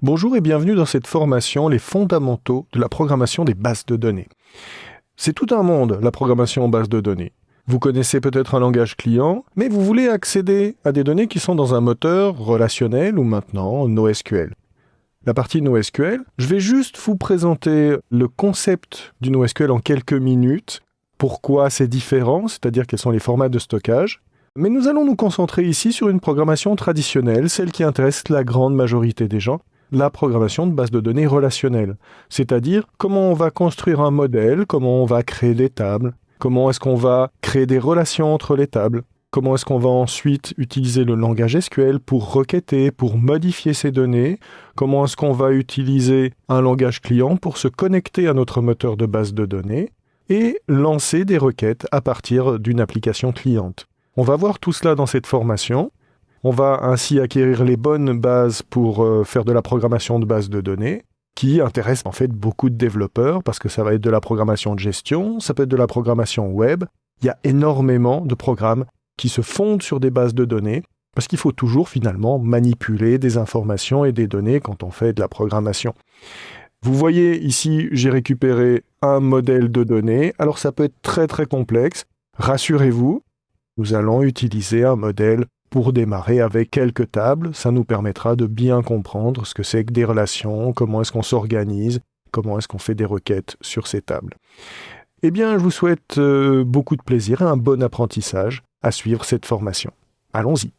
Bonjour et bienvenue dans cette formation Les fondamentaux de la programmation des bases de données. C'est tout un monde, la programmation en base de données. Vous connaissez peut-être un langage client, mais vous voulez accéder à des données qui sont dans un moteur relationnel ou maintenant NoSQL. La partie NoSQL, je vais juste vous présenter le concept du NoSQL en quelques minutes, pourquoi c'est différent, c'est-à-dire quels sont les formats de stockage. Mais nous allons nous concentrer ici sur une programmation traditionnelle, celle qui intéresse la grande majorité des gens, la programmation de bases de données relationnelles, c'est-à-dire comment on va construire un modèle, comment on va créer des tables, comment est-ce qu'on va créer des relations entre les tables, comment est-ce qu'on va ensuite utiliser le langage SQL pour requêter, pour modifier ces données, comment est-ce qu'on va utiliser un langage client pour se connecter à notre moteur de base de données et lancer des requêtes à partir d'une application cliente. On va voir tout cela dans cette formation. On va ainsi acquérir les bonnes bases pour faire de la programmation de bases de données, qui intéresse en fait beaucoup de développeurs, parce que ça va être de la programmation de gestion, ça peut être de la programmation web. Il y a énormément de programmes qui se fondent sur des bases de données, parce qu'il faut toujours finalement manipuler des informations et des données quand on fait de la programmation. Vous voyez ici, j'ai récupéré un modèle de données. Alors ça peut être très très complexe. Rassurez-vous, nous allons utiliser un modèle pour démarrer avec quelques tables. Ça nous permettra de bien comprendre ce que c'est que des relations, comment est-ce qu'on s'organise, comment est-ce qu'on fait des requêtes sur ces tables. Eh bien, je vous souhaite beaucoup de plaisir et un bon apprentissage à suivre cette formation. Allons-y.